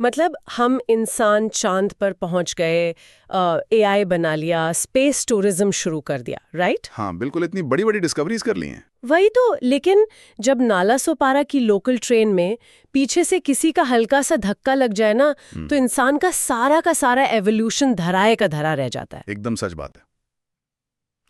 मतलब हम इंसान चांद पर पहुंच गए, एआई बना लिया, स्पेस टूरिज्म शुरू कर दिया, राइट? हाँ बिल्कुल, इतनी बड़ी बड़ी डिस्कवरीज कर ली हैं। वही तो। लेकिन जब नालासोपारा की लोकल ट्रेन में पीछे से किसी का हल्का सा धक्का लग जाए ना, तो इंसान का सारा एवोल्यूशन धराए का धरा रह जाता है। एकदम सच बात है।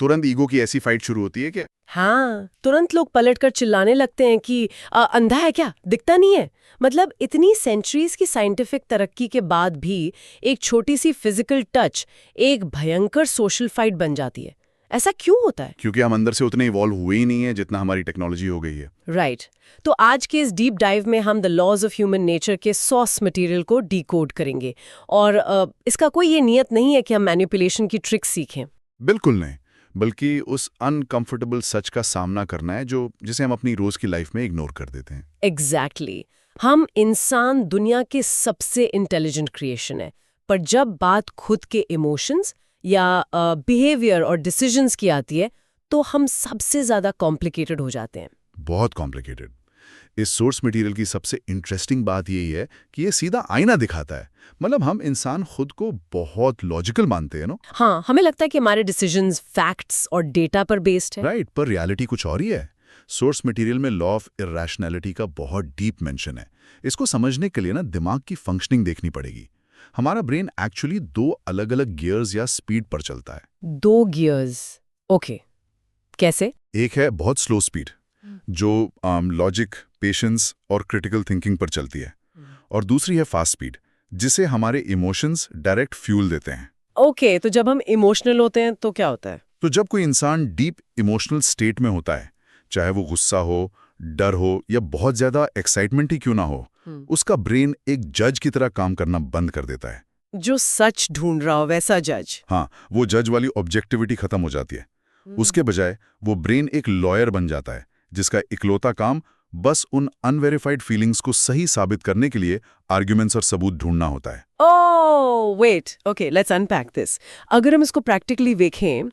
तुरंत ईगो की ऐसी फाइट शुरू होती है कि हाँ, तुरंत लोग पलटकर चिल्लाने लगते हैं कि अंधा है क्या, दिखता नहीं है। मतलब इतनी सेंचुरीज की साइंटिफिक तरक्की के बाद भी एक छोटी सी फिजिकल टच एक भयंकर सोशल फाइट बन जाती है। ऐसा क्यों होता है? क्योंकि हम अंदर से उतने इवॉल्व हुए ही नहीं है जितना हमारी टेक्नोलॉजी हो गई है। राइट। तो आज के इस डीप डाइव में हम the laws of human nature के सॉर्स मटेरियल को डिकोड करेंगे। और इसका कोई ये नियत नहीं है कि हम मैनिपुलेशन की ट्रिक्स सीखें। बिल्कुल नहीं, बल्कि उस अनकंफर्टेबल सच का सामना करना है जिसे हम अपनी रोज की लाइफ में इग्नोर कर देते हैं। एग्जैक्टली। हम इंसान दुनिया के सबसे इंटेलिजेंट क्रिएशन है, पर जब बात खुद के इमोशंस या बिहेवियर और डिसीजंस की आती है तो हम सबसे ज्यादा कॉम्प्लिकेटेड हो जाते हैं। बहुत कॉम्प्लिकेटेड। इस सोर्स मटेरियल की सबसे इंटरेस्टिंग बात यही है कि ये सीधा आईना दिखाता है। मतलब हम इंसान खुद को बहुत लॉजिकल मानते हैं ना। हाँ, हमें लगता है कि हमारे डिसीजंस फैक्ट्स और डेटा पर बेस्ड है। राइट, पर रियलिटी कुछ और ही है। सोर्स मटेरियल में लॉ ऑफ इरैशनैलिटी का बहुत डीप मेंशन है। इसको समझने के लिए ना दिमाग की फंक्शनिंग देखनी पड़ेगी। हमारा ब्रेन एक्चुअली 2 अलग-अलग गियर्स या स्पीड पर चलता है। 2 गियर्स? ओके, कैसे? एक है बहुत स्लो स्पीड, जो लॉजिक, पेशेंस और क्रिटिकल थिंकिंग पर चलती है, और दूसरी है फास्ट स्पीड, जिसे हमारे इमोशंस डायरेक्ट फ्यूल देते हैं। ओके, तो जब हम इमोशनल होते हैं तो क्या होता है? तो जब कोई इंसान डीप इमोशनल स्टेट में होता है, चाहे वो गुस्सा हो, डर हो या बहुत ज्यादा एक्साइटमेंट ही क्यों ना हो, उसका ब्रेन एक जज की तरह काम करना बंद कर देता है। जो सच ढूंढ रहा हो वैसा जज। हाँ, वो जज वाली ऑब्जेक्टिविटी खत्म हो जाती है। उसके बजाय वो ब्रेन एक लॉयर बन जाता है, जिसका इकलौता काम बस उन अनवेरिफाइड फीलिंग्स को सही साबित करने के लिए आर्ग्यूमेंट्स और सबूत ढूंढना होता है। Oh wait, okay, let's unpack this. अगर हम इसको प्रैक्टिकली देखें,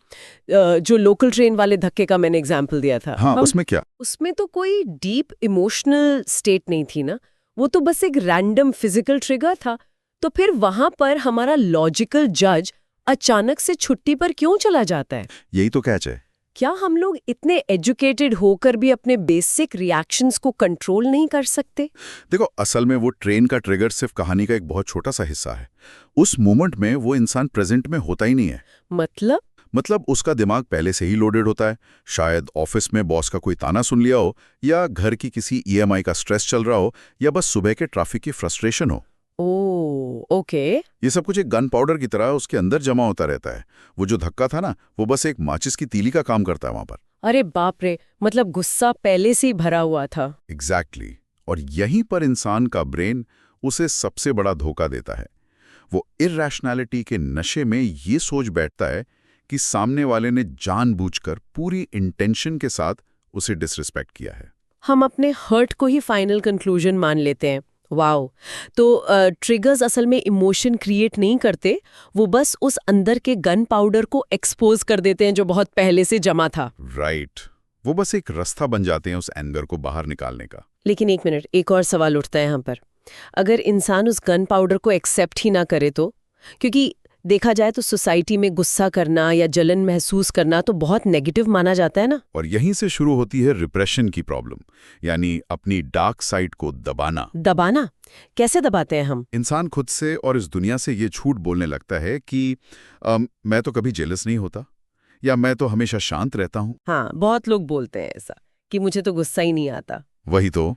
जो लोकल ट्रेन वाले धक्के का मैंने एग्जांपल दिया था, हाँ, उसमें क्या? उसमें तो कोई डीप इमोशनल स्टेट नहीं थी ना, वो तो बस एक रैंडम फिजिकल ट्रिगर था। तो फिर वहां पर हमारा लॉजिकल जज अचानक से छुट्टी पर क्यों चला जाता है? यही तो कैच है। क्या हम लोग इतने एजुकेटेड होकर भी अपने बेसिक रिएक्शंस को कंट्रोल नहीं कर सकते? देखो, असल में वो ट्रेन का ट्रिगर सिर्फ कहानी का एक बहुत छोटा सा हिस्सा है। उस मोमेंट में वो इंसान प्रेजेंट में होता ही नहीं है। मतलब उसका दिमाग पहले से ही लोडेड होता है। शायद ऑफिस में बॉस का कोई ताना सुन लिया हो, या घर की किसी ईएमआई का स्ट्रेस चल रहा हो, या बस सुबह के ट्रैफिक की फ्रस्ट्रेशन हो। Oh okay. ये सब कुछ एक गन पाउडर की तरह उसके अंदर जमा होता रहता है। वो जो धक्का था ना, वो बस एक माचिस की तीली का काम करता है वहां पर। अरे बाप रे, मतलब गुस्सा पहले से ही भरा हुआ था। एग्जैक्टली। और यहीं पर इंसान का ब्रेन उसे सबसे बड़ा धोखा देता है। वो इरैशनैलिटी के नशे में ये सोच बैठता है कि सामने वाले ने जानबूझकर पूरी इंटेंशन के साथ उसे डिसरिस्पेक्ट किया है। हम अपने हर्ट को ही फाइनल कंक्लूजन मान लेते हैं। वाओ। तो ट्रिगर्स असल में इमोशन क्रिएट नहीं करते, वो बस उस अंदर के गन पाउडर को एक्सपोज कर देते हैं जो बहुत पहले से जमा था। राइट। वो बस एक रास्ता बन जाते हैं उस एंगर को बाहर निकालने का। लेकिन एक मिनट, एक और सवाल उठता है यहाँ पर। अगर इंसान उस गन पाउडर को एक्सेप्ट ही ना करे तो? क्योंकि देखा जाए तो सोसाइटी में गुस्सा करना या जलन महसूस करना तो बहुत नेगेटिव माना जाता है ना। और यहीं से शुरू होती है रिप्रेशन की प्रॉब्लम, यानी अपनी डार्क साइड को दबाना। दबाना? कैसे दबाते हैं हम? इंसान खुद से और इस दुनिया से ये झूठ बोलने लगता है कि मैं तो कभी जेलस नहीं होता, या मैं तो हमेशा शांत रहता हूँ। हाँ, बहुत लोग बोलते हैं ऐसा कि मुझे तो गुस्सा ही नहीं आता। वही तो।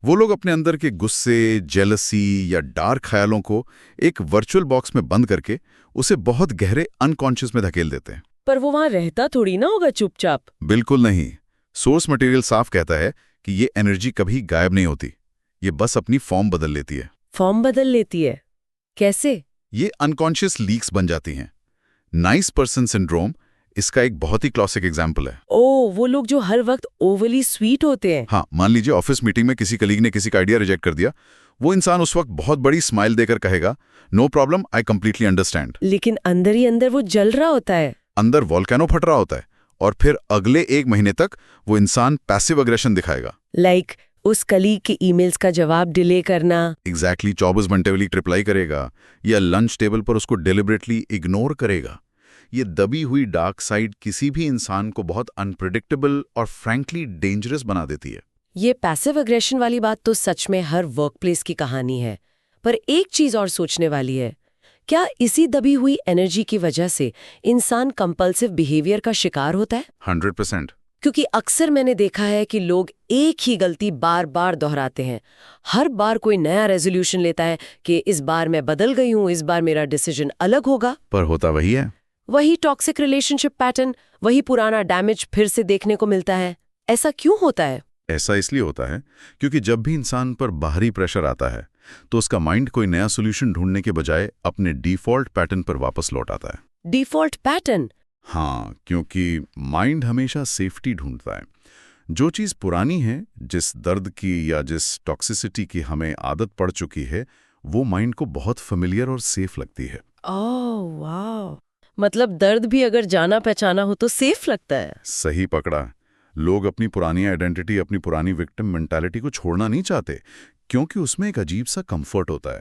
वो लोग अपने अंदर के गुस्से, जेलसी या डार्क ख्यालों को एक वर्चुअल बॉक्स में बंद करके उसे बहुत गहरे अनकॉन्शियस में धकेल देते हैं। पर वो वहां रहता थोड़ी ना होगा चुपचाप। बिल्कुल नहीं। सोर्स मटेरियल साफ कहता है कि ये एनर्जी कभी गायब नहीं होती, ये बस अपनी फॉर्म बदल लेती है। फॉर्म बदल लेती है? कैसे? ये अनकॉन्शियस लीक्स बन जाती हैं। नाइस पर्सन सिंड्रोम इसका एक बहुत ही क्लासिक एग्जाम्पल है। ओह, वो लोग जो हर वक्त ओवरली स्वीट होते हैं। हाँ, मान लीजिए ऑफिस मीटिंग में किसी कलीग ने किसी का आइडिया रिजेक्ट कर दिया। वो इंसान उस वक्त बहुत बड़ी स्माइल देकर कहेगा, no problem, I completely understand. लेकिन अंदर ही अंदर वो जल रहा होता है। अंदर वोल्केनो फट रहा होता है। और फिर अगले 1 महीने तक वो इंसान पैसिव अग्रेशन दिखाएगा। लाइक उस कलीग के ईमेल्स का जवाब डिले करना। एग्जैक्टली 24 घंटे वाली रिप्लाई करेगा या लंच टेबल पर उसको डेलिबरेटली इग्नोर करेगा। ये दबी हुई डार्क साइड किसी भी इंसान को बहुत अनप्रेडिक्टेबल और फ्रैंकली डेंजरस बना देती है। ये पैसिव एग्रेशन वाली बात तो सच में हर वर्कप्लेस की कहानी है। पर एक चीज और सोचने वाली है, क्या इसी दबी हुई एनर्जी की वजह से इंसान कंपल्सिव बिहेवियर का शिकार होता है? 100%। क्योंकि अक्सर मैंने देखा है कि लोग एक ही गलती बार बार दोहराते हैं। हर बार कोई नया रेजोल्यूशन लेता है कि इस बार मैं बदल गई हूं, इस बार मेरा डिसीजन अलग होगा। पर होता वही है। वही टॉक्सिक रिलेशनशिप पैटर्न, वही पुराना डैमेज फिर से देखने को मिलता है। ऐसा क्यों होता है? ऐसा इसलिए होता है क्योंकि जब भी इंसान पर बाहरी प्रेशर आता है तो उसका माइंड कोई नया सोल्यूशन ढूंढने के बजाय अपने डिफॉल्ट पैटर्न पर वापस लौट आता है। Default pattern? हाँ, क्योंकि माइंड हमेशा सेफ्टी ढूंढता है। जो चीज़ पुरानी है, जिस दर्द की या जिस टॉक्सिसिटी की हमें आदत पड़ चुकी है, वो माइंड को बहुत फेमिलियर और सेफ लगती है। ओह वाह, मतलब दर्द भी अगर जाना पहचाना हो तो सेफ लगता है। सही पकड़ा। लोग अपनी पुरानी आइडेंटिटी, अपनी पुरानी विक्टिम मेंटालिटी को छोड़ना नहीं चाहते क्योंकि उसमें एक अजीब सा कंफर्ट होता है।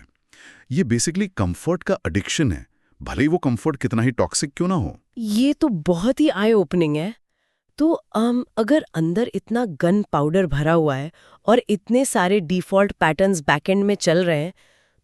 ये बेसिकली कंफर्ट का एडिक्शन है, भले ही वो कंफर्ट कितना ही टॉक्सिक क्यों ना हो। ये तो बहुत ही आई ओपनिंग है। तो अगर अंदर इतना गन पाउडर भरा हुआ है और इतने सारे डिफॉल्ट पैटर्न्स बैकएंड में चल रहे हैं,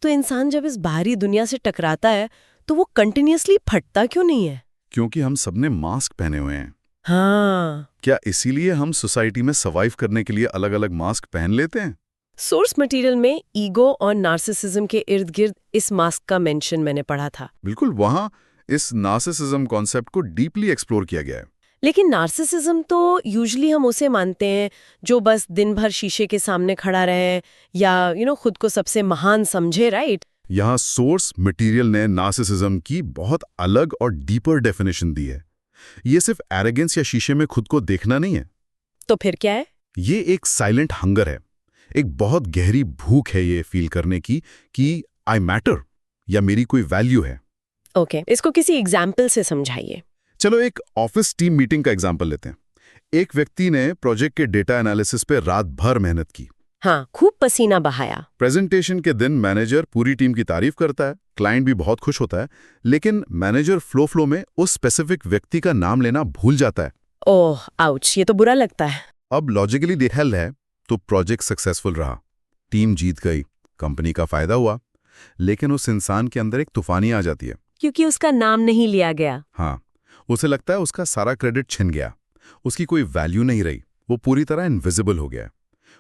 तो इंसान जब इस बाहरी दुनिया से टकराता है तो वो कंटिन्यूअसली फटता क्यों नहीं है? क्योंकि हम सबने मास्क पहने हुए हैं। हाँ। क्या इसीलिए हम सोसाइटी में सर्वाइव करने के लिए अलग अलग मास्क पहन लेते हैं? सोर्स मटेरियल में ईगो और नार्सिसिज्म के इर्द गिर्द इस मास्क का मेंशन मैंने पढ़ा था। बिल्कुल, वहां इस नार्सिसिज्म कॉन्सेप्ट को डीपली एक्सप्लोर किया गया है। लेकिन नार्सिसिज्म तो यूजुअली हम उसे मानते हैं जो बस दिन भर शीशे के सामने खड़ा रहे या खुद को सबसे महान समझे, राइट? यहाँ सोर्स मटेरियल ने नार्सिसिज्म की बहुत अलग और डीपर डेफिनेशन दी है। ये सिर्फ एरोगेंस या शीशे में खुद को देखना नहीं है। तो फिर क्या है? ये एक साइलेंट हंगर है, एक बहुत गहरी भूख है ये फील करने की कि आई मैटर या मेरी कोई वैल्यू है। ओके, इसको किसी एग्जाम्पल से समझाइए। चलो एक ऑफिस टीम मीटिंग का एग्जाम्पल लेते हैं। एक व्यक्ति ने प्रोजेक्ट के डेटा एनालिसिस पे रात भर मेहनत की। हाँ, खूब पसीना बहाया। प्रेजेंटेशन के दिन मैनेजर पूरी टीम की तारीफ करता है, क्लाइंट भी बहुत खुश होता है, लेकिन मैनेजर फ्लो में उस स्पेसिफिक व्यक्ति का नाम लेना भूल जाता है। ओह आउच, ये तो बुरा लगता है। अब लॉजिकली देखा है तो प्रोजेक्ट सक्सेसफुल रहा, टीम जीत गई, कंपनी का फायदा हुआ, लेकिन उस इंसान के अंदर एक तूफानी आ जाती है क्योंकि उसका नाम नहीं लिया गया। हाँ, उसे लगता है उसका सारा क्रेडिट छिन गया, उसकी कोई वैल्यू नहीं रही, वो पूरी तरह इनविजिबल हो गया।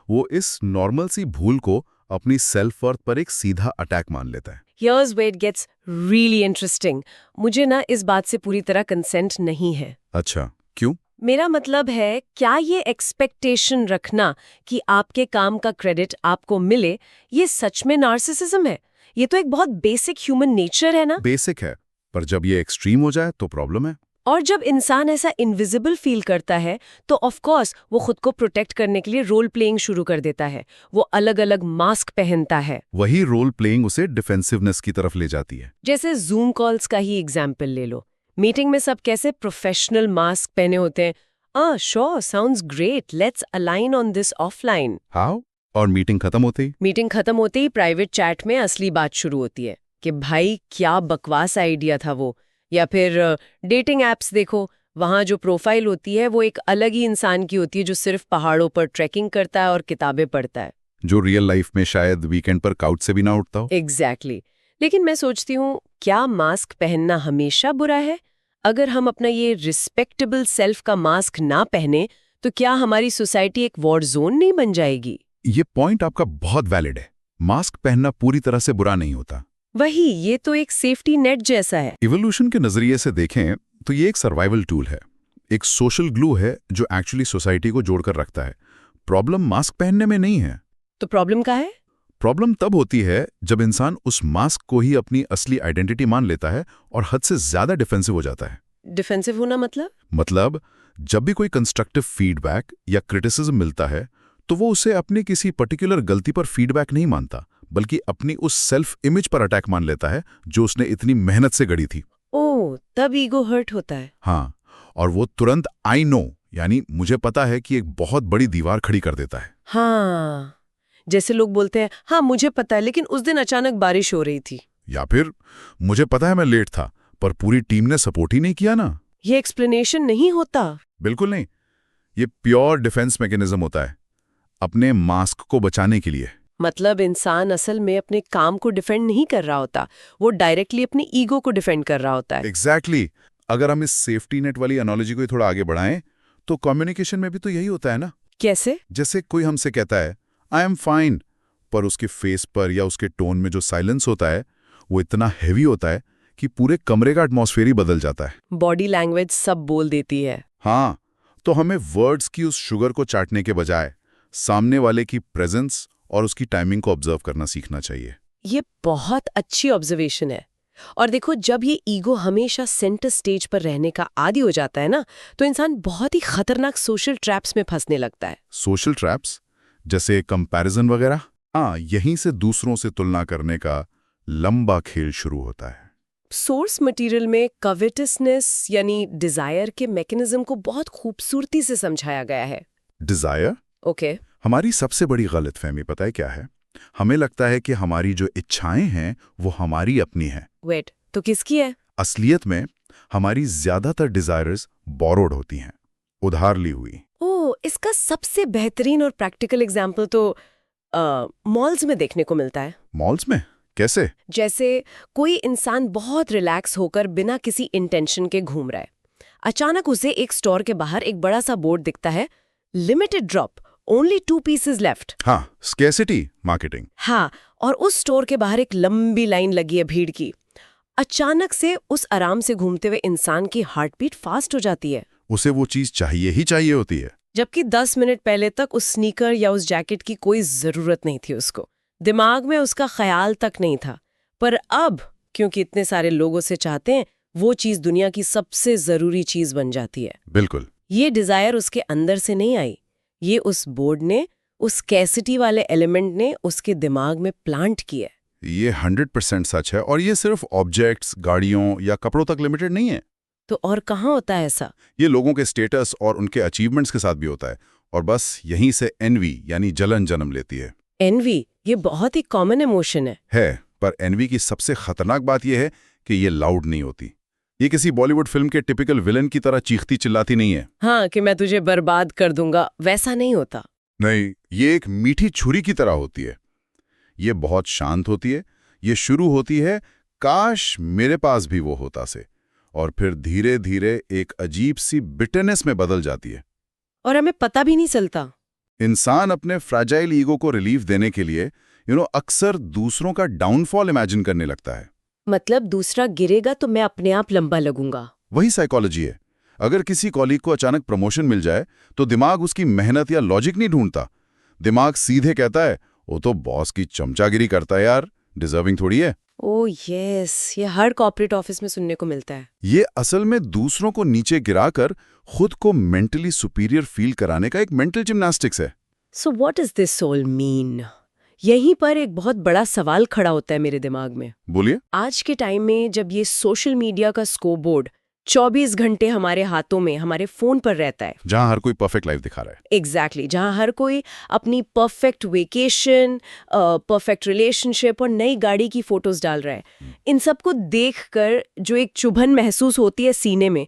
वो इस नॉर्मल सी भूल को अपनी सेल्फ वर्थ पर एक सीधा अटैक मान लेता है। Here's where it gets really interesting. मुझे ना इस बात से पूरी तरह कंसेंट नहीं है। अच्छा, क्यों? मेरा मतलब है, क्या ये एक्सपेक्टेशन रखना कि आपके काम का क्रेडिट आपको मिले, ये सच में नार्सिसिज्म है? ये तो एक बहुत बेसिक ह्यूमन नेचर है ना? बेसिक है, पर जब ये एक्सट्रीम हो जाए तो प्रॉब्लम है। और जब इंसान ऐसा इनविजिबल फील करता है तो ऑफ कोर्स वो खुद को प्रोटेक्ट करने के लिए रोल प्लेइंग शुरू कर देता है। वो अलग अलग मास्क पहनता है। वही रोल प्लेइंग उसे डिफेंसिवनेस की तरफ ले जाती है। जैसे जूम कॉल्स का ही एग्जाम्पल ले लो। मीटिंग में सब कैसे प्रोफेशनल मास्क पहने होते हैं। Sure, sounds great, let's align on this offline. How? और मीटिंग खत्म होते ही प्राइवेट चैट में असली बात शुरू होती है कि भाई क्या बकवास आइडिया था वो। या फिर डेटिंग एप्स देखो, वहाँ जो प्रोफाइल होती है वो एक अलग ही इंसान की होती है जो सिर्फ पहाड़ों पर ट्रैकिंग करता है और किताबें पढ़ता है, जो रियल लाइफ में शायद वीकेंड पर काउच से भी ना उठता हो। एग्जैक्टली। लेकिन मैं सोचती हूँ, क्या मास्क पहनना हमेशा बुरा है? अगर हम अपना ये रिस्पेक्टेबल सेल्फ का मास्क ना पहने तो क्या हमारी सोसाइटी एक वॉर जोन नहीं बन जाएगी? ये पॉइंट आपका बहुत वैलिड है। मास्क पहनना पूरी तरह से बुरा नहीं होता। वही, ये तो एक सेफ्टी नेट जैसा है। इवोल्यूशन के नजरिए से देखें तो ये एक सर्वाइवल टूल है, एक सोशल ग्लू है जो एक्चुअली सोसाइटी को जोड़कर रखता है। प्रॉब्लम मास्क पहनने में नहीं है। तो प्रॉब्लम क्या है? प्रॉब्लम तब होती है जब इंसान उस मास्क को ही अपनी असली आइडेंटिटी मान लेता है और हद से ज्यादा डिफेंसिव हो जाता है। डिफेंसिव होना मतलब जब भी कोई कंस्ट्रक्टिव फीडबैक या क्रिटिसिज्म मिलता है तो वो उसे अपनी किसी पर्टिकुलर गलती पर फीडबैक नहीं मानता, बल्कि अपनी उस सेल्फ इमेज पर अटैक मान लेता है जो उसने इतनी मेहनत से गढ़ी थी। ओह, तब ईगो हर्ट होता है। हाँ, और वो तुरंत आई नो यानी मुझे पता है कि एक बहुत बड़ी दीवार खड़ी कर देता है। हाँ, जैसे लोग बोलते हैं हाँ मुझे पता है लेकिन उस दिन अचानक बारिश हो रही थी। या फिर मुझे पता है मैं लेट था, पर पूरी टीम ने सपोर्ट ही नहीं किया ना। ये एक्सप्लेनेशन नहीं होता। बिल्कुल नहीं। ये प्योर डिफेंस मैकेनिज्म होता है, अपने मास्क को बचाने के लिए। मतलब इंसान असल में अपने काम को डिफेंड नहीं कर रहा होता, वो डायरेक्टली अपनी ईगो को डिफेंड कर रहा होता है। एग्जैक्टली। अगर हम इस सेफ्टी नेट वाली एनालॉजी को थोड़ा आगे बढ़ाएं तो कम्युनिकेशन में भी तो यही होता है ना। कैसे? जैसे कोई हमसे कहता है आई एम फाइन, पर उसके फेस पर या उसके टोन में जो साइलेंस होता है वो इतना हैवी होता है कि पूरे कमरे का एटमॉस्फेयर ही बदल जाता है। बॉडी लैंग्वेज सब बोल देती है। हाँ, तो हमें वर्ड्स की उस शुगर को चाटने के बजाय सामने वाले की प्रेजेंस और उसकी टाइमिंग को ऑब्जर्व करना सीखना चाहिए। ये बहुत अच्छी ऑब्जर्वेशन है। और देखो, जब ये ईगो हमेशा सेंटर स्टेज पर रहने का आदी हो जाता है ना, तो इंसान बहुत ही खतरनाक सोशल ट्रैप्स में फंसने लगता है। सोशल ट्रैप्स जैसे कंपैरिजन वगैरह? हाँ, यहीं से दूसरों से तुलना करने का लंबा खेल शुरू होता है। सोर्स मटेरियल में कविटसनेस यानी डिजायर के मैकेनिज्म को बहुत खूबसूरती से समझाया गया है। डिजायर? ओके। हमारी सबसे बड़ी गलतफहमी पता है क्या है? हमें लगता है कि हमारी जो इच्छाएं हैं वो हमारी अपनी हैं। वेट, तो किसकी है? असलियत में हमारी ज्यादातर डिजायर्स बोरोड होती हैं, उधार ली हुई। ओह, इसका सबसे बेहतरीन और प्रैक्टिकल एग्जाम्पल तो मॉल्स में देखने को मिलता है। मॉल्स में? कैसे? जैसे कोई इंसान बहुत रिलैक्स होकर बिना किसी इंटेंशन के घूम रहा है। अचानक उसे एक स्टोर के बाहर एक बड़ा सा बोर्ड दिखता है, limited drop, only 2 pieces left. हाँ, स्कैर्सिटी मार्केटिंग। हाँ, और उस स्टोर के बाहर एक लंबी लाइन लगी है भीड़ की। अचानक से उस आराम से घूमते हुए इंसान की हार्ट बीट फास्ट हो जाती है। उसे वो चीज चाहिए ही चाहिए होती है, जबकि 10 मिनट पहले तक उस स्नीकर या उस जैकेट की कोई जरूरत नहीं थी उसको। दिमाग में उसका ख्याल तक नहीं था। पर अब क्योंकि इतने सारे लोग उसे चाहते हैं, वो चीज दुनिया की सबसे जरूरी चीज बन जाती है। बिल्कुल। ये डिजायर उसके अंदर से नहीं आई, ये उस बोर्ड ने, उस स्कैर्सिटी वाले एलिमेंट ने उसके दिमाग में प्लांट किया। ये 100% सच है, और ये सिर्फ ऑब्जेक्ट्स, गाड़ियों या कपड़ों तक लिमिटेड नहीं है। तो और कहाँ होता है ऐसा? ये लोगों के स्टेटस और उनके अचीवमेंट्स के साथ भी होता है, और बस यहीं से एनवी यानी जलन जन्म लेती है। एनवी, ये बहुत ही कॉमन इमोशन है। पर एनवी की सबसे खतरनाक बात यह है कि ये लाउड नहीं होती। ये किसी बॉलीवुड फिल्म के टिपिकल विलन की तरह चीखती चिल्लाती नहीं है। हाँ, कि मैं तुझे बर्बाद कर दूंगा, वैसा नहीं होता। नहीं, ये एक मीठी छुरी की तरह होती है। ये बहुत शांत होती है। ये शुरू होती है काश मेरे पास भी वो होता से, और फिर धीरे धीरे एक अजीब सी बिटरनेस में बदल जाती है। और हमें पता भी नहीं चलता। इंसान अपने फ्रैजाइल ईगो को रिलीफ देने के लिए अक्सर दूसरों का डाउनफॉल इमेजिन करने लगता है। मतलब दूसरा गिरेगा तो मैं अपने आप लंबा लगूंगा। वही साइकोलॉजी है। अगर किसी कॉलीग को अचानक प्रमोशन मिल जाए तो दिमाग उसकी मेहनत या लॉजिक नहीं ढूंढता। दिमाग सीधे कहता है वो तो बॉस की चमचागिरी करता है यार, डिजर्विंग थोड़ी है। ओह यस, ये हर कॉर्पोरेट ऑफिस में सुनने को मिलता है। ये असल में दूसरों को नीचे गिराकर खुद को मेंटली सुपीरियर फील कराने का एक मेंटल जिम्नास्टिक्स है। So what is this soul mean? यहीं पर एक बहुत बड़ा सवाल खड़ा होता है मेरे दिमाग में। बोलिए। आज के टाइम में जब ये सोशल मीडिया का स्कोरबोर्ड 24 घंटे हमारे हाथों में, हमारे फोन पर रहता है, जहां हर कोई परफेक्ट लाइफ दिखा रहा है। एग्जैक्टली, जहां हर कोई अपनी परफेक्ट वेकेशन, परफेक्ट रिलेशनशिप और नई गाड़ी की फोटोज डाल रहा है, इन सबको देखकर जो एक चुभन महसूस होती है सीने में,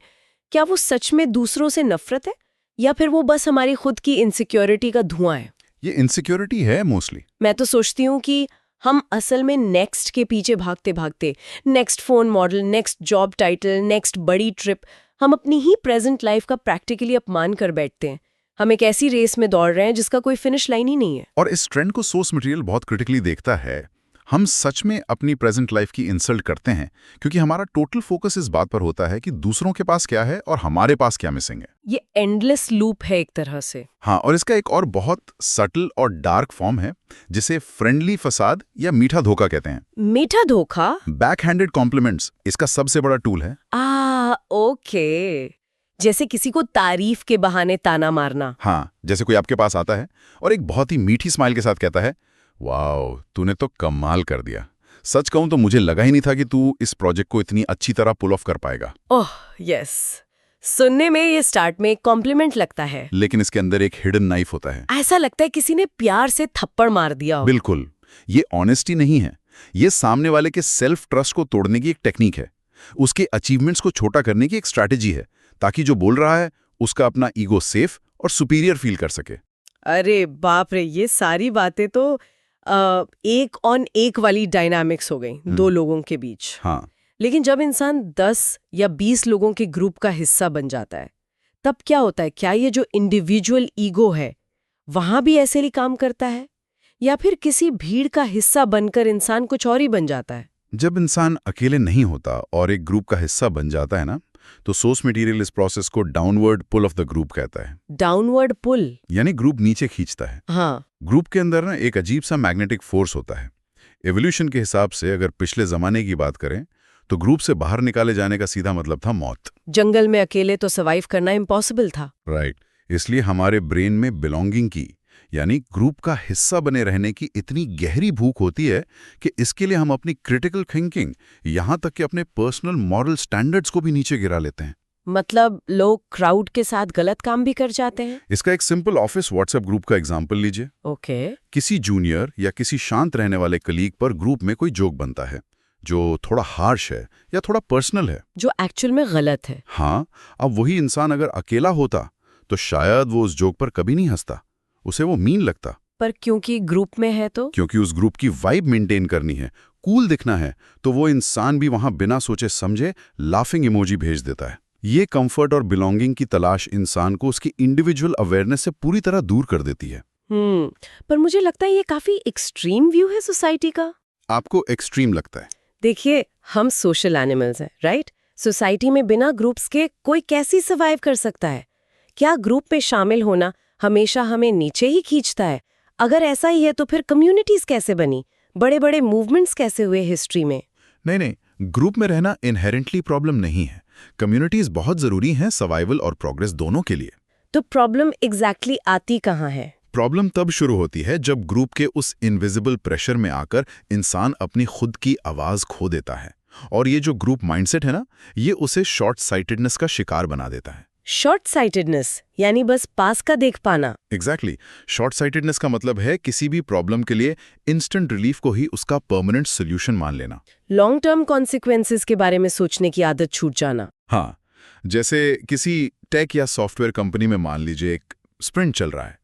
क्या वो सच में दूसरों से नफरत है या फिर वो बस हमारी खुद की इनसिक्योरिटी का धुआं है? ये इनसिक्योरिटी है मोस्टली। मैं तो सोचती हूँ कि हम असल में नेक्स्ट के पीछे भागते भागते, next phone model, next job title, next बड़ी ट्रिप, हम अपनी ही प्रेजेंट लाइफ का प्रैक्टिकली अपमान कर बैठते हैं। हम एक ऐसी रेस में दौड़ रहे हैं जिसका कोई फिनिश लाइन ही नहीं है। और इस ट्रेंड को सोर्स मटेरियल बहुत क्रिटिकली देखता है। हम सच में अपनी प्रेजेंट लाइफ की इंसल्ट करते हैं क्योंकि हमारा टोटल फोकस इस बात पर होता है कि दूसरों के पास क्या है और हमारे पास क्या मिसिंग है। ये एंडलेस लूप है एक तरह से। हाँ, और इसका एक और बहुत सटल और डार्क फॉर्म है जिसे फ्रेंडली फसाद या मीठा धोखा कहते हैं। मीठा धोखा? बैकहैंडेड कॉम्प्लीमेंट्स इसका सबसे बड़ा टूल है। ओके, जैसे किसी को तारीफ के बहाने ताना मारना। हाँ, जैसे कोई आपके पास आता है और एक बहुत ही मीठी स्माइल के साथ कहता है, वाओ तूने तो कमाल कर दिया, सच कहूं तो मुझे लगा ही नहीं था कि तू इस प्रोजेक्ट को इतनी अच्छी तरह पुल ऑफ कर पाएगा। ओह यस, सुनने में ये स्टार्ट में एक कॉम्प्लीमेंट लगता है, लेकिन इसके अंदर एक हिडन नाइफ होता है। ऐसा लगता है किसी ने प्यार से थप्पड़ मार दिया हो। बिल्कुल, ये ऑनेस्टी नहीं है, ये सामने वाले के सेल्फ ट्रस्ट को तोड़ने की एक टेक्निक है, उसके अचीवमेंट्स को छोटा करने की एक स्ट्रैटेजी है, ताकि जो बोल रहा है उसका अपना ईगो सेफ और सुपीरियर फील कर सके। अरे बाप रे, ये सारी बातें तो एक ऑन एक वाली डायनामिक्स हो गई दो लोगों के बीच। हाँ, लेकिन जब इंसान 10 या 20 लोगों के ग्रुप का हिस्सा बन जाता है, तब क्या होता है? क्या ये जो इंडिविजुअल ईगो है वहां भी ऐसे ही काम करता है, या फिर किसी भीड़ का हिस्सा बनकर इंसान कुछ और ही बन जाता है? जब इंसान अकेले नहीं होता और एक ग्रुप का हिस्सा बन जाता है ना, तो सोर्स मटेरियल इस प्रोसेस को downward pull of the group कहता है। Downward pull? यानी ग्रुप नीचे खींचता है। हाँ। ग्रुप के अंदर ना एक अजीब सा मैग्नेटिक फोर्स होता है। एवोल्यूशन के हिसाब से अगर पिछले जमाने की बात करें तो ग्रुप से बाहर निकाले जाने का सीधा मतलब था मौत। जंगल में अकेले तो सर्वाइव करना इम्पॉसिबल था। राइट। इसलिए हमारे ब्रेन में बिलोंगिंग की, यानी ग्रुप का हिस्सा बने रहने की इतनी गहरी भूख होती है कि इसके लिए हम अपनी क्रिटिकल थिंकिंग, यहां तक कि अपने पर्सनल मॉरल स्टैंडर्ड्स को भी नीचे गिरा लेते हैं। मतलब लोग क्राउड के साथ गलत काम भी कर जाते हैं? इसका एक सिंपल ऑफिस व्हाट्सएप ग्रुप का एग्जांपल लीजिए। ओके। किसी जूनियर या किसी शांत रहने वाले कलीग पर ग्रुप में कोई जोक बनता है जो थोड़ा हार्श है या थोड़ा पर्सनल है, जो एक्चुअल में गलत है। हाँ, अब वही इंसान अगर अकेला होता तो शायद वो उस जोक पर कभी नहीं हंसता, उसे वो मीन लगता। पर क्योंकि ग्रुप में है तो? क्योंकि उस ग्रुप की वाइब मेंटेन करनी है, कूल दिखना है, तो वो इंसान भी वहां बिना सोचे समझे लाफिंग इमोजी भेज देता है। ये कंफर्ट और बिलोंगिंग की तलाश इंसान को उसकी इंडिविजुअल अवेयरनेस से पूरी तरह दूर कर देती है। पर मुझे लगता है ये काफी एक्सट्रीम व्यू है सोसाइटी का। आपको एक्सट्रीम लगता है? देखिए, हम सोशल एनिमल्स हैं, राइट? सोसाइटी में बिना ग्रुप्स के कोई कैसे सर्वाइव कर सकता है? क्या ग्रुप में शामिल होना हमेशा हमें नीचे ही खींचता है? अगर ऐसा ही है तो फिर कम्युनिटीज कैसे बनी? बड़े बड़े मूवमेंट्स कैसे हुए हिस्ट्री में? नहीं, ग्रुप में रहना इनहेरेंटली प्रॉब्लम नहीं है। कम्युनिटीज बहुत जरूरी हैं सर्वाइवल और प्रोग्रेस दोनों के लिए। तो प्रॉब्लम एग्जैक्टली आती कहाँ है? प्रॉब्लम तब शुरू होती है जब ग्रुप के उस इनविजिबल प्रेशर में आकर इंसान अपनी खुद की आवाज खो देता है। और ये जो ग्रुप माइंडसेट है ना, ये उसे शॉर्ट साइटेडनेस का शिकार बना देता है। शॉर्ट साइटेडनेस यानी बस पास का देख पाना। एग्जैक्टली। शॉर्ट साइटेडनेस का मतलब है किसी भी प्रॉब्लम के लिए इंस्टेंट रिलीफ को ही उसका परमानेंट सोल्यूशन मान लेना। लॉन्ग टर्म कॉन्सिक्वेंसेस के बारे में सोचने की आदत छूट जाना। हाँ, जैसे किसी टेक या सॉफ्टवेयर कंपनी में मान लीजिए एक स्प्रिंट चल रहा है,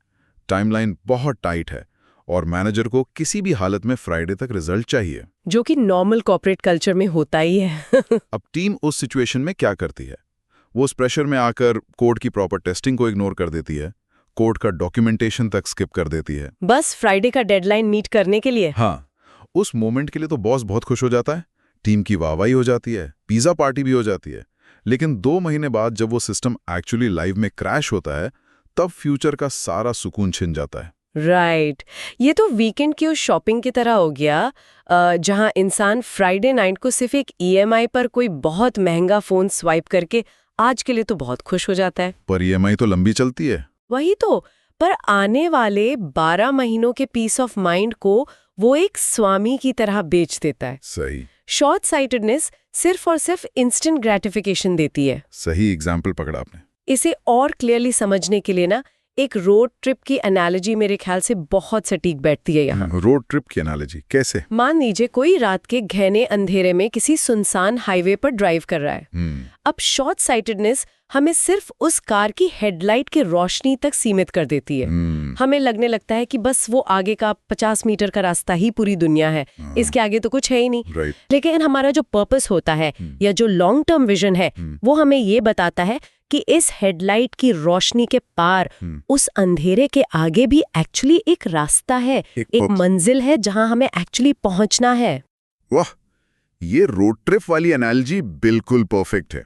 टाइमलाइन बहुत टाइट है और मैनेजर को किसी भी हालत में फ्राइडे तक रिजल्ट चाहिए, जो कि नॉर्मल कॉर्पोरेट कल्चर में होता ही है। अब टीम उस सिचुएशन में क्या करती है? वो उस प्रेशर में आकर कोड की प्रॉपर टेस्टिंग को इग्नोर कर देती है, कोड का डॉक्यूमेंटेशन तक स्किप कर देती है, बस फ्राइडे का डेडलाइन मीट करने के लिए। हाँ, उस मोमेंट के लिए तो बॉस बहुत खुश हो जाता है, टीम की वाहवाही हो जाती है, पिज्जा पार्टी भी हो जाती है। लेकिन 2 महीने बाद जब वो सिस्टम एक्चुअली लाइव में क्रैश होता है, तब फ्यूचर का सारा सुकून छिन जाता है। राइट। ये तो वीकेंड की उस शॉपिंग की तरह हो गया, जहां इंसान फ्राइडे नाइट को सिर्फ एक EMI पर कोई बहुत महंगा फोन स्वाइप करके आज के लिए तो बहुत खुश हो जाता है। पर EMI तो लंबी चलती है। वही तो, पर आने वाले 12 महीनों के पीस ऑफ माइंड को वो एक स्वामी की तरह बेच देता है। सही। शॉर्ट साइटेडनेस सिर्फ और सिर्फ इंस्टेंट ग्रेटिफिकेशन देती है। सही एग्जाम्पल पकड़ा आपने। इसे और क्लियरली समझने के लिए ना, एक रोड ट्रिप की एनालॉजी मेरे ख्याल से बहुत सटीक बैठती है यहाँ। रोड ट्रिप की एनालॉजी कैसे? मान लीजिए कोई रात के घने अंधेरे में किसी सुनसान हाईवे पर ड्राइव कर रहा है। अब शॉर्ट साइटेडनेस हमें सिर्फ उस कार की हेडलाइट की रोशनी तक सीमित कर देती है। हमें लगने लगता है कि बस वो आगे का 50 मीटर का रास्ता ही पूरी दुनिया है, इसके आगे तो कुछ है ही नहीं। लेकिन हमारा जो पर्पस होता है या जो लॉन्ग टर्म विजन है, वो हमें ये बताता है कि इस हेडलाइट की रोशनी के पार, उस अंधेरे के आगे भी एक्चुअली एक रास्ता है, एक मंजिल है जहां हमें एक्चुअली पहुंचना है। वाह, ये रोड ट्रिप वाली एनालॉजी बिल्कुल परफेक्ट है।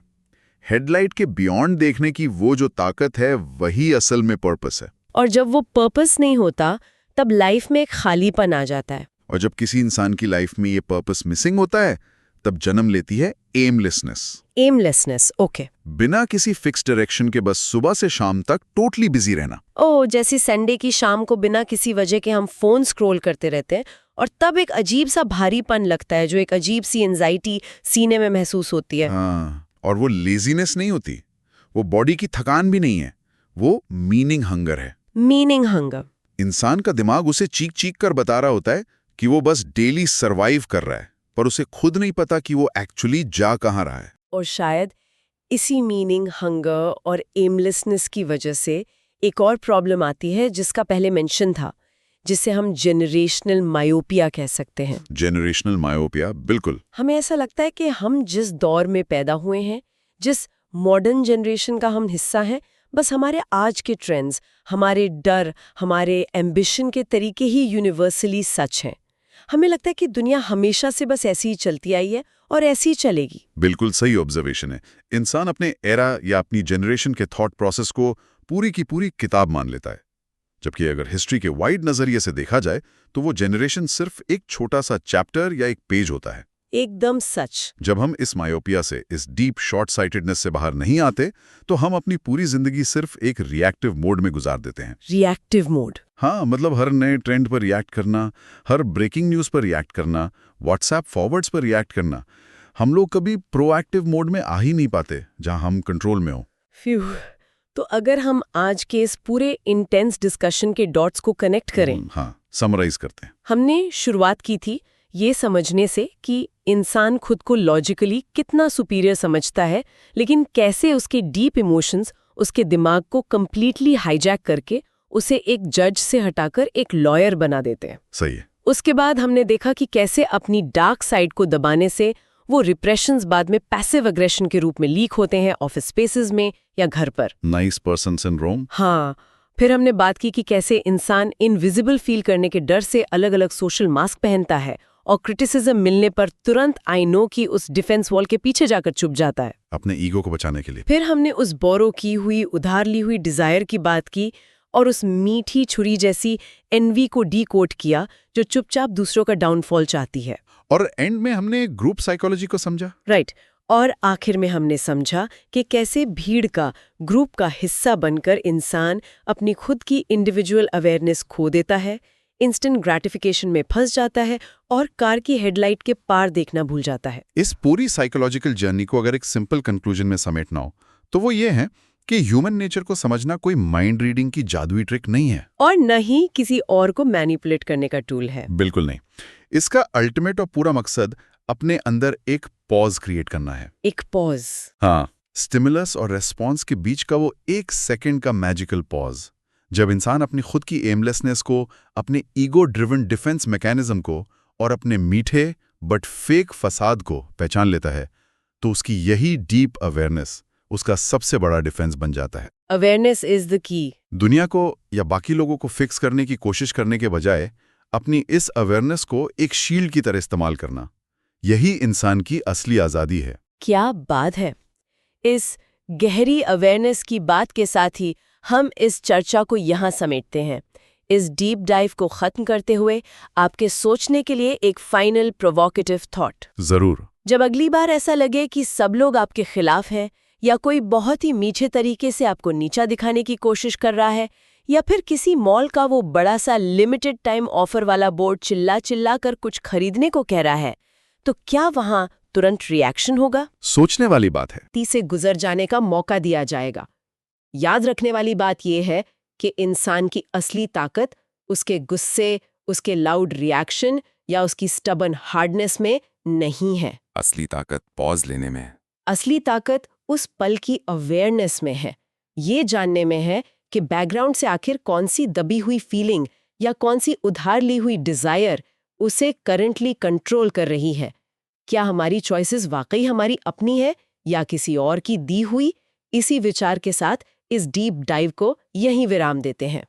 हेडलाइट के बियॉन्ड देखने की वो जो ताकत है, वही असल में पर्पस है। और जब वो पर्पस नहीं होता, तब लाइफ में एक खालीपन आ जाता है। और जब किसी इंसान की लाइफ में ये पर्पस मिसिंग होता है, तब जन्म लेती है एमलेसनेस। ओके। बिना किसी फिक्स डायरेक्शन के बस सुबह से शाम तक टोटली बिजी रहना। जैसे संडे की शाम को बिना किसी वजह के हम फोन स्क्रॉल करते रहते हैं, और तब एक अजीब सा भारीपन लगता है, जो एक अजीब सी एंजाइटी सीने में महसूस होती है। हाँ, और वो लेजीनेस नहीं होती, वो बॉडी की थकान भी नहीं है, वो मीनिंग हंगर है। Meaning hunger. इंसान का दिमाग उसे चीख चीख कर बता रहा होता है कि वो बस डेली सरवाइव कर रहा है, पर उसे खुद नहीं पता कि वो एक्चुअली जा कहाँ रहा है। और शायद इसी मीनिंग हंगर और एमलेसनेस की वजह से एक और प्रॉब्लम आती है जिसका पहले मेंशन था, जिसे हम जेनरेशनल मायोपिया कह सकते हैं। जेनरेशनल मायोपिया, बिल्कुल। हमें ऐसा लगता है कि हम जिस दौर में पैदा हुए हैं, जिस मॉडर्न जनरेशन का हम हिस्सा हैं, बस हमारे आज के ट्रेंड्स, हमारे डर, हमारे एम्बिशन के तरीके ही यूनिवर्सली सच हैं। हमें लगता है कि दुनिया हमेशा से बस ऐसी ही चलती आई है और ऐसी ही चलेगी। बिल्कुल सही ऑब्जर्वेशन है। इंसान अपने एरा या अपनी जनरेशन के थॉट प्रोसेस को पूरी की पूरी किताब मान लेता है, जबकि अगर हिस्ट्री के वाइड नजरिए से देखा जाए तो वो जनरेशन सिर्फ एक छोटा सा चैप्टर या एक पेज होता है। एकदम सच। जब हम इस मायोपिया से, इस डीप शॉर्ट साइटेडनेस से बाहर नहीं आते, तो हम अपनी पूरी जिंदगी सिर्फ एक रिएक्टिव मोड में गुजार देते हैं। Reactive mode. हाँ, मतलब हर नए ट्रेंड पर रिएक्ट करना, हर ब्रेकिंग न्यूज पर रिएक्ट करना, व्हाट्सएप फॉरवर्ड्स पर रिएक्ट करना। हम लोग कभी प्रोएक्टिव मोड में आ ही नहीं पाते जहां हम कंट्रोल में हो। फ्यू। तो अगर हम आज के इस पूरे इंटेंस डिस्कशन के डॉट्स को कनेक्ट करें, हाँ, समराइज करते हैं। हमने शुरुआत की थी ये समझने से कि इंसान खुद को लॉजिकली कितना सुपीरियर समझता है, लेकिन कैसे उसके डीप इमोशंस उसके दिमाग को कंप्लीटली हाईजैक करके उसे एक जज से हटाकर एक लॉयर बना देते हैं। सही है। उसके बाद हमने देखा कि कैसे अपनी डार्क साइड को दबाने से वो रिप्रेशंस बाद में पैसिव अग्रेशन के रूप में लीक होते हैं ऑफिस स्पेसेस में या घर पर। Nice person syndrome. हाँ, फिर हमने बात की कि कैसे इंसान इनविजिबल फील करने के डर से अलग अलग सोशल मास्क पहनता है और क्रिटिसिज्म मिलने पर तुरंत आई नो की उस डिफेंस वॉल के पीछे जाकर छुप जाता है, अपने ईगो को बचाने के लिए। फिर हमने उस बोरो की हुई, उधार ली हुई डिजायर की बात की और उस मीठी छुरी जैसी एनवी को डीकोड किया जो चुपचाप दूसरों का डाउनफॉल चाहती है। और एंड में हमने ग्रुप साइकोलॉजी को समझा। राइट। और आखिर में हमने समझा कि कैसे भीड़ का, ग्रुप का हिस्सा बनकर इंसान अपनी खुद की इंडिविजुअल अवेयरनेस खो देता है, इंस्टेंट ग्रेटिफिकेशन में फंस जाता है और कार की हेडलाइट के पार देखना भूल जाता है। इस पूरी साइकोलॉजिकल जर्नी को अगर एक सिंपल कंक्लूजन में समेटना हो तो वो ये है कि ह्यूमन नेचर को समझना कोई माइंड रीडिंग की जादुई ट्रिक नहीं है, और न ही किसी और को मैनिपुलेट करने का टूल है। बिल्कुल नहीं। इसका अल्टीमेट और पूरा मकसद अपने अंदर एक पॉज क्रिएट करना है। एक पॉज। हाँ, स्टिमुलस और रेस्पॉन्स के बीच का वो 1 सेकंड का मैजिकल पॉज। जब इंसान अपनी खुद की एमलेसनेस को, अपने ईगो ड्रिवन डिफेंस मैकेनिज्म को और अपने मीठे बट फेक फसाद को पहचान लेता है, तो उसकी यही डीप अवेयरनेस उसका सबसे बड़ा डिफेंस बन जाता है। Awareness is the key. दुनिया को या बाकी लोगों को फिक्स करने की कोशिश करने के बजाय अपनी इस अवेयरनेस को एक शील्ड की तरह इस्तेमाल करना, यही इंसान की असली आज़ादी है। क्या बात है। इस गहरी अवेयरनेस की बात के साथ ही हम इस चर्चा को यहाँ समेटते हैं। इस डीप डाइव को खत्म करते हुए आपके सोचने के लिए एक फाइनल प्रोवोकेटिव थॉट। जरूर। जब अगली बार ऐसा लगे कि सब लोग आपके खिलाफ हैं, या कोई बहुत ही मीठे तरीके से आपको नीचा दिखाने की कोशिश कर रहा है, या फिर किसी मॉल का वो बड़ा सा लिमिटेड टाइम ऑफर वाला बोर्ड चिल्ला चिल्ला कर कुछ खरीदने को कह रहा है, तो क्या वहां तुरंत रिएक्शन होगा? सोचने वाली बात है। ती से गुजर जाने का मौका दिया जाएगा। याद रखने वाली बात यह है कि इंसान की असली ताकत उसके गुस्से, उसके लाउड रिएक्शन या उसकी स्टबन हार्डनेस में नहीं है। असली ताकत पॉज लेने में है। असली ताकत उस पल की अवेयरनेस में है, ये जानने में है कि बैकग्राउंड से आखिर कौन सी दबी हुई फीलिंग या कौन सी उधार ली हुई डिजायर उसे करंटली कंट्रोल कर रही है। क्या हमारी चॉइसेस वाकई हमारी अपनी है या किसी और की दी हुई? इसी विचार के साथ इस डीप डाइव को यहीं विराम देते हैं।